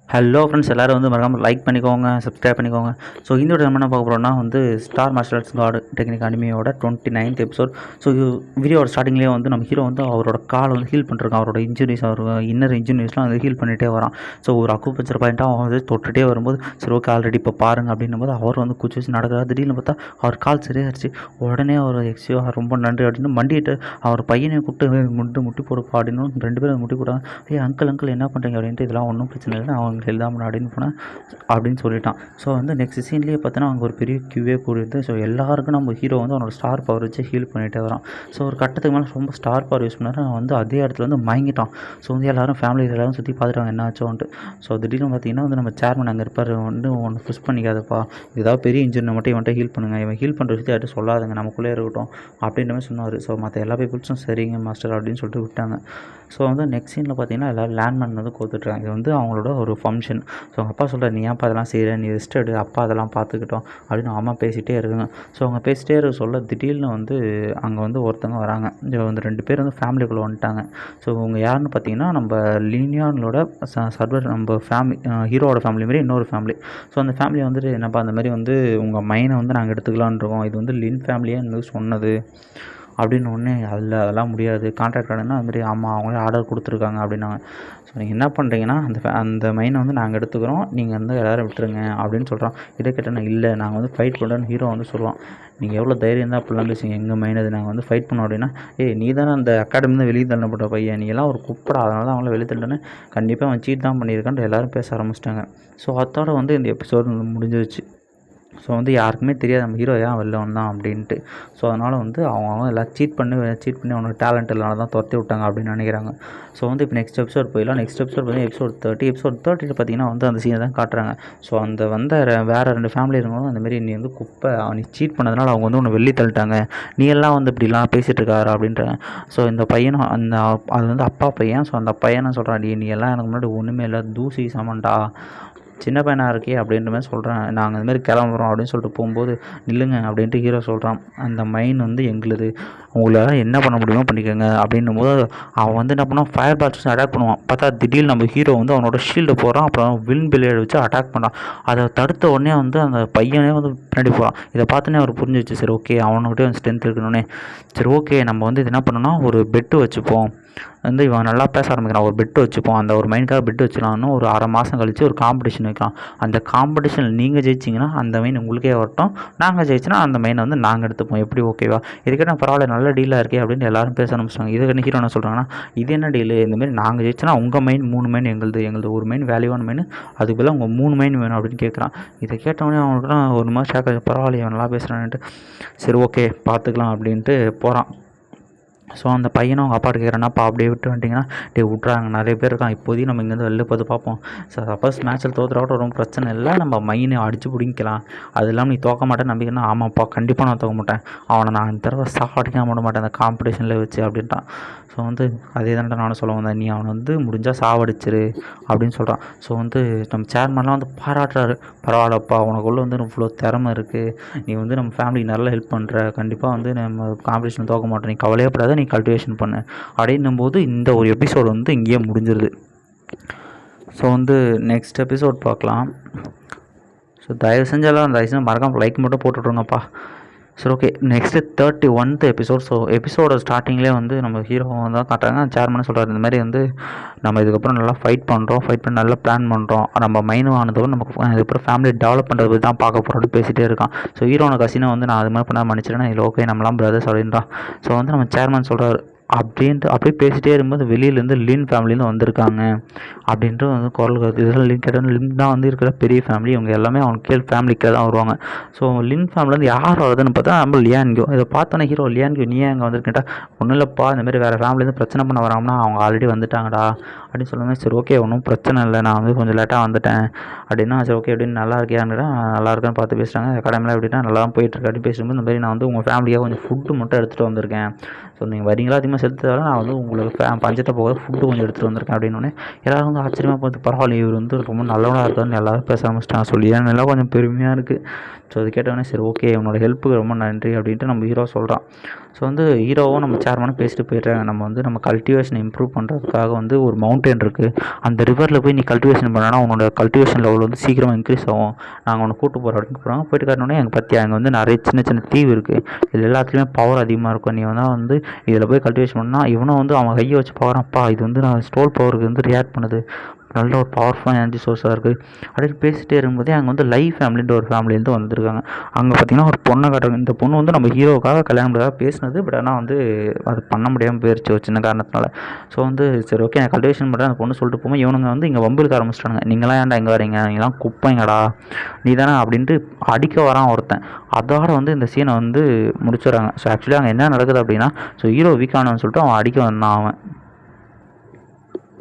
Hello friends, எல்லோரும் வந்து மறக்காமல் லைக் பண்ணிக்கோங்க, சப்ஸ்கிரைப் பண்ணிக்கோங்க. ஸோ இந்த வீடியோ நம்ம என்ன பார்க்க போகிறோம்னா வந்து star martial arts god technique அனிமியோட 29th எபிசோட். ஸோ வீடியோட ஸ்டார்டிங்லேயே வந்து நம்ம ஹீரோ வந்து அவரோட காலை வந்து ஹீல் பண்ணிருக்கான். அவரோட இன்ஜுரிஸ், அவர் இன்னர் இன்ஜுரிஸ்லாம் வந்து ஹீல் பண்ணிகிட்டே வரான். ஸோ ஒரு அக்குபஞ்சர் பாயிண்ட்டாக அவன் வந்து தொட்டுகிட்டே வரும்போது சரி ஓகே ஆல்ரெடி இப்போ பாருங்கள் அப்படின்னும் போது அவர் வந்து குச்சி வச்சு நடக்கிறார். திடீர்னு பார்த்தா அவர் கால் சரியாயிருச்சு. உடனே அவர் எக்ஸியோ ரொம்ப நன்றி அப்படின்னு மண்டிட்டு அவர் பையனை கூப்பிட்டு முட்டி போடுப்பா அப்படின்னு 2 பேரும் முட்டி போட்டாங்க. அங்கிள் என்ன பண்ணுறீங்க அப்படின்ட்டு, இதெல்லாம் ஒன்றும் பிரச்சனை இல்லை, அவங்க எழுதாம அப்படின்னு போனேன் அப்படின்னு சொல்லிட்டான். ஸோ வந்து நெக்ஸ்ட் சீன்லேயே பார்த்தோன்னா அங்கே ஒரு பெரிய கியூவே கூடியது. ஸோ எல்லாருக்கும் நம்ம ஹீரோ வந்து அவனோட ஸ்டார் பவர் வச்சு ஹீல் பண்ணிகிட்டே வரான். ஸோ ஒரு கட்டத்துக்கு மேலே ரொம்ப ஸ்டார் பவர் யூஸ் பண்ணாரு. அவன் வந்து அதே இடத்துல வந்து மயங்கிட்டான். ஸோ வந்து எல்லாரும் ஃபேமிலியில் எல்லாரும் சுற்றி பார்த்துட்டாங்க என்ன ஆச்சோன்ட்டு. ஸோ திடீர்னு பார்த்தீங்கன்னா வந்து நம்ம சேர்மன் அங்கே இருப்பார். வந்து ஒன்று புஷ் பண்ணிக்காதப்பா, ஏதாவது பெரிய இன்ஜினை மட்டும் இவன்ட்டு ஹீல் பண்ணுங்கள், இவன் ஹீல் பண்ணுற விஷயத்தை யார்ட்டும் சொல்லாதுங்க, நமக்குள்ளே இருக்கட்டும் அப்படின்ற மாதிரி சொன்னார். ஸோ மற்ற எல்லா பீப்புள்ஸும் சரிங்க மாஸ்டர் அப்படின்னு சொல்லிட்டு விட்டாங்க. ஸோ வந்து நெக்ஸ்ட் சீனில் பார்த்தீங்கன்னா எல்லோரும் லேண்ட்மேன் வந்து கொடுத்துட்றாங்க. இது வந்து அவங்களோட ஒரு ஃபங்க்ஷன். ஸோ அவங்க அப்பா சொல்கிறார், நீ ஏன்ப்பா அதெல்லாம் செய்கிற, நீ ரெஸ்ட் எடு, அப்பா அதெல்லாம் பார்த்துக்கிட்டோம் அப்படின்னு அம்மா பேசிகிட்டே இருக்குங்க. ஸோ அவங்க பேசிகிட்டே இருக்க சொல்ல திடீர்னு வந்து அங்கே வந்து ஒருத்தவங்க வராங்க. வந்து 2 பேர் வந்து ஃபேமிலிக்குள்ளே வந்துட்டாங்க. ஸோ இவங்க யாருன்னு பார்த்தீங்கன்னா நம்ம லினியானோட சர்வர், நம்ம ஃபேமிலி ஹீரோவோட ஃபேமிலி மாரி இன்னொரு ஃபேமிலி. ஸோ அந்த ஃபேமிலி வந்துட்டு என்னப்பா அந்த மாதிரி வந்து உங்கள் மைனை வந்து நாங்கள் எடுத்துக்கலான் இருக்கோம், இது வந்து லின் ஃபேமிலியே வந்து சொன்னது அப்படின்னு ஒன்று. அதெல்லாம் முடியாது, கான்ட்ராக்ட் ஆடுனா அதுமாதிரி. ஆமாம், அவங்களே ஆர்டர் கொடுத்துருக்காங்க அப்படின்னாங்க. ஸோ நீங்கள் என்ன பண்ணுறீங்கன்னா அந்த மைனை வந்து நாங்கள் எடுத்துக்கிறோம், நீங்கள் வந்து எல்லோரும் விட்டுருங்க அப்படின்னு சொல்கிறோம். இதை கேட்டேன்னா இல்லை நாங்கள் வந்து ஃபைட் பண்ணுறோன்னு ஹீரோ வந்து சொல்லுவோம். நீங்கள் எவ்வளோ தைரியம் தான் அப்படிலாம் பேசுங்க, எங்கள் மைன் அது, நாங்கள் வந்து ஃபைட் பண்ணோம் அப்படின்னா, நீ தானே அந்த அகாடமிலேருந்து வெளியே தள்ளப்பட்ட பையன், நீ எல்லாம் ஒரு குப்படா, அதனால தான் அவங்கள வெளியே தள்ளுன்னு, கண்டிப்பாக அவன் சீட் தான் பண்ணியிருக்கான்ட்டு எல்லோரும் பேச ஆரம்பிச்சிட்டாங்க. ஸோ அதோட வந்து இந்த எபிசோடு முடிஞ்சிருச்சு. ஸோ வந்து யாருக்குமே தெரியாது நம்ம ஹீரோ ஏன் வெளில வந்தான் அப்படின்ட்டு. ஸோ அதனால் வந்து அவங்க எல்லாம் சீட் பண்ணி அவனுக்கு டேலண்ட் இல்லைனால தான் துரத்தி விட்டாங்க அப்படின்னு நினைக்கிறாங்க. ஸோ வந்து இப்போ நெக்ஸ்ட் எபிசோட் போயிடலாம். நெக்ஸ்ட் எபிசோட் பார்த்தீங்கன்னா எபிசோட் 30 பார்த்தீங்கன்னா வந்து அந்த சீனை தான் காட்டுறாங்க. ஸோ அந்த வந்த வேறு 2 ஃபேமிலி இருக்கவங்களும் அந்தமாரி நீ வந்து குப்பை, நீ சீட் பண்ணதுனால அவங்க வந்து உன்னை வெளியே தள்ளிட்டாங்க, நீ எல்லாம் வந்து இப்படிலாம் பேசிகிட்டு இருக்காரு அப்படின்றாங்க. ஸோ இந்த பையனும் அது வந்து அப்பா பையன். ஸோ அந்த பையனை சொல்கிறான், நீ எல்லாம் எனக்கு முன்னாடி ஒன்றுமே இல்லை, தூசி சமண்டா, சின்ன பையனாக இருக்கே அப்படின்ற மாதிரி சொல்கிறேன், நாங்கள் இதுமாதிரி கிளம்புறோம் அப்படின்னு சொல்லிட்டு போகும்போது நில்லுங்க அப்படின்ட்டு ஹீரோ சொல்கிறான். அந்த மைன் வந்து எங்களுது, உங்களால் என்ன பண்ண முடியுமோ பண்ணிக்கோங்க அப்படின்னும் போது அவன் வந்து என்ன பண்ணுவான், ஃபயர் பால்ஸ் அட்டாக் பண்ணுவான். பார்த்தா திடீர்னு நம்ம ஹீரோ வந்து அவனோட ஷீல்டு போகிறான். அப்புறம் வின் பிளேடு வச்சு அட்டாக் பண்ணான். அதை தடுத்த உடனே வந்து அந்த பையனே வந்து பின்னாடி போகிறான். இதை பார்த்தோன்னே அவர் புரிஞ்சிச்சு, சரி ஓகே அவனுக்கிட்டே வந்து ஸ்ட்ரென்த் இருக்கணுன்னே, சரி ஓகே நம்ம வந்து இது என்ன பண்ணோன்னா ஒரு பெட்டு வச்சுப்போம், வந்து இவன் நல்லா பேச ஆரம்பிக்கிறான், ஒரு பெட்டு வச்சுப்போம், அந்த ஒரு மைனுக்காக பெட்டு வச்சுக்கலாம்னு ஒரு 1/2 மாதம் கழித்து ஒரு காம்படிஷன் வைக்கலாம். அந்த காம்படிஷனில் நீங்கள் ஜெயிச்சிங்கன்னா அந்த மைன் உங்களுக்கே வரட்டும், நாங்கள் ஜெயிச்சினா அந்த மைனை வந்து நாங்கள் எடுத்துப்போம், எப்படி ஓகேவா, இதுக்கிட்ட பரவாயில்ல நல்ல டீலாக இருக்கே அப்படின்னு எல்லாரும் பேச ஆரம்பிச்சிட்டாங்க. இதுக்கு ஹீரோ என்ன சொல்கிறாங்கன்னா, இது என்ன டீலு, இந்தமாரி நாங்கள் ஜெயிச்சினா உங்கள் மைன் 3 மைன் எங்களுது ஒரு மைன் வேல்யூவான மைன், அதுக்கு பதிலாக உங்கள் 3 மைன் வேணும் அப்படின்னு கேட்குறான். இதை கேட்டவொடனே அவனுக்குலாம் ஒரு மாதிரி ஷாக் ஆகிடுச்சு, பரவாயில்லையே நல்லா பேசுகிறான்ட்டு, சரி ஓகே பார்த்துக்கலாம் அப்படின்ட்டு போகிறான். ஸோ அந்த பையனும் அவங்க அப்பாட்ட கேட்குறானாப்பா அப்படியே விட்டு வந்துட்டிங்கன்னா, விட்றாங்க நிறைய பேர் இருக்கான், இப்போதையும் நம்ம இங்கேருந்து வெளில பார்த்து பார்ப்போம், ஸோ சப்போஸ் மேட்ச்சில் தோற்றுறாவோட ரொம்ப பிரச்சனை இல்லை, நம்ம மைனை அடித்து பிடிக்கலாம், அது இல்லாமல் நீ தோக்க மாட்டேன்னு நம்பிக்கைன்னா, ஆமாப்பா கண்டிப்பாக நான் தோக்க மாட்டேன், அவனை நான் இந்த தடவை சாவடிக்காம விட மாட்டேன் அந்த காம்படிஷனில் வச்சு அப்படின்ட்டான். ஸோ வந்து அதே தான்டா நானும் சொல்ல வந்தேன், நீ அவனை வந்து முடிஞ்சால் சாவடிச்சிரு அப்படின்னு சொல்கிறான். ஸோ வந்து நம்ம சேர்மன்லாம் வந்து பாராட்டுறாரு, பரவாயில்லப்பா உனக்குள்ளே வந்து இவ்வளோ திறமை இருக்குது, நீ வந்து நம்ம ஃபேமிலிக்கு நல்லா ஹெல்ப் பண்ணுற, கண்டிப்பாக வந்து நம்ம காம்படிஷன் தோக்க மாட்டோம், நீ கவலையப்படாத, நீ கல்டிவேஷன் பண்ணு அப்படின்னும் போது இந்த ஒரு எபிசோடு வந்து இங்கேயே முடிஞ்சிருது. ஸோ வந்து நெக்ஸ்ட் எபிசோட் பார்க்கலாம். ஸோ தயவுசெஞ்சு மறக்காமல் லைக் மட்டும் போட்டுட்ருங்கப்பா. சரி okay, next 31th episode. So எபிசோட ஸ்டார்டிங்லேயே வந்து நம்ம ஹீரோ தான் காட்டுறாங்க. சேர்மனே சொல்கிறார், இந்த மாதிரி வந்து நம்ம இதுக்கப்புறம் நல்லா ஃபைட் பண்ணி நல்லா பிளான் பண்ணுறோம், நம்ம மைண்ட் ஆனதுக்கப்புறம் நமக்கு இதுக்கப்புறம் ஃபேமிலி டெவலப் பண்ணுறது தான் பார்க்க போகிறோம்னு பேசிகிட்டே இருக்கான். ஸோ ஹீரோன கசினை வந்து நான் அது மாதிரி பண்ணால் மன்னிச்சிடறேன், இல்லை ஓகே நம்மளாம் பிரதர்ஸ் அப்படின்றான். ஸோ வந்து நம்ம சேர்மன் சொல்கிறார், அப்படியே பேசிகிட்டே இருக்கும்போது வெளியிலேருந்து லின் ஃபேமிலியிலேருந்து வந்திருக்காங்க அப்படின்ட்டு வந்து குரல் கருத்து. இதெல்லாம் லின் கேட்டால் லின் தான் வந்து இருக்கிற பெரிய ஃபேமிலி, இவங்க எல்லாமே அவங்க ஃபேமிலிக்கு தான் வருவாங்க. ஸோ லின் ஃபேமிலிலேருந்து யார் வருதுன்னு பார்த்தா நம்ம லியான்கியோ. இதை பார்த்தோன்னே ஹீரோ, லியான்கியோ நீ ஏன் அங்கே வந்துருக்கேன்டா, ஒன்றும் இல்லைப்பா இந்தமாரி வேறு ஃபேமிலிலேருந்து பிரச்சனை பண்ண வராங்கன்னா அவங்க ஆல்ரெடி வந்துட்டாங்கடா அப்படின்னு சொல்லுவேன். சரி ஓகே ஒன்றும் பிரச்சனை இல்லை, நான் வந்து கொஞ்சம் லேட்டாக வந்துட்டேன் அப்படின்னா, சரி ஓகே அப்படின்னு நல்லா இருக்கியான்னு நல்லா இருக்கான்னு பார்த்து பேசுகிறாங்க. அகாடமியில் எப்படின்னா நல்லா தான் போயிட்டுருக்கு அப்படின்னு பேசும்போது, இந்த மாதிரி நான் வந்து உங்கள் ஃபேமிலியாக கொஞ்சம் ஃபுட்டு மட்டும் எடுத்துகிட்டு வந்திருக்கேன், ஸோ நீங்கள் வரீங்களா அதிகமாக செலுத்ததால நான் வந்து உங்களுக்கு பஞ்சத்தை போக ஃபுட்டு கொஞ்சம் எடுத்துகிட்டு வந்திருக்கேன் அப்படின்னோடனே எல்லோரும் வந்து ஆச்சரியமாக பார்த்து பரவாயில்ல இவர் வந்து ரொம்ப நல்லவனாக இருக்காருன்னு எல்லோரும் பேச ஆரம்பிச்சிட்டாங்க சொல்லி நல்லா கொஞ்சம் பெருமையாக இருக்குது. ஸோ அது கேட்டவொடனே சரி ஓகே உன்னோட ஹெல்ப்புக்கு ரொம்ப நன்றி அப்படின்ட்டு நம்ம ஹீரோ சொல்கிறான். ஸோ வந்து ஹீரோவும் நம்ம சேர்மனும் பேசிட்டு போயிடுறாங்க. நம்ம கல்டிவேஷனை இம்ப்ரூவ் பண்ணுறதுக்காக வந்து ஒரு மவுண்டன் இருக்குது, அந்த ரிவரில் போய் நீ கல்டிவேஷன் பண்ணனா உன்னோட கல்டிவேஷன் லெவல் வந்து சீக்கிரமாக இன்க்ரீஸ் ஆகும், நாங்கள் உன்னை கூட்டு போகிறோம் அப்படின்னு போகிறாங்க. போயிட்டு காட்டினோடனே எங்கள் பற்றியா அங்கே வந்து நிறைய சின்ன சின்ன தீவு இருக்குது, இது எல்லாத்துலேயுமே பவர் அதிகமாக இருக்கும், நீ வந்து இதில் போய் கல்டிவேஷன் பண்ணால் இவனும் வந்து அவன் கையை வச்சு பார்க்குறான்ப்பா இது வந்து நான் ஸ்டோல் பவருக்கு வந்து ரியாக்ட் பண்ணுது, நல்ல ஒரு பவர்ஃபுல்லான எனர்ஜி சோர்ஸாக இருக்குது அப்படின்னு பேசிகிட்டே இருக்கும்போதே அங்கே வந்து லைஃப் ஃபேமிலின்ற ஒரு ஃபேமிலியிலேருந்து வந்திருக்காங்க. அங்கே பார்த்திங்கன்னா ஒரு பொண்ணை காட்டுறாங்க. இந்த பொண்ணு வந்து நம்ம ஹீரோவுக்காக கல்யாணம் பண்ணுறதாக பேசினது, பட் ஆனால் வந்து அது பண்ண முடியாமல் போயிடுச்சு ஒரு சின்ன காரணத்தினால. ஸோ வந்து சரி ஓகே நான் கல்டிவேஷன் பண்ணுறேன் அந்த பொண்ணு சொல்லிட்டு போகும்போது இவனுங்க வந்து இங்கே வம்பிழுக்க ஆரம்பிச்சிட்டாங்க. நீங்களாம் ஏன்டா இங்கே வரீங்க, நீங்களாம் குப்பைங்கடா நீ தானே அப்படின்ட்டு அடிக்க வரான் ஒருத்தன். அதோட வந்து இந்த சீனை வந்து முடிச்சிடறாங்க. ஸோ ஆக்சுவலி அங்கே என்ன நடக்குது அப்படின்னா, ஸோ ஹீரோ வீக்கானு சொல்லிட்டு அவன் அடிக்க வந்தான். அவன்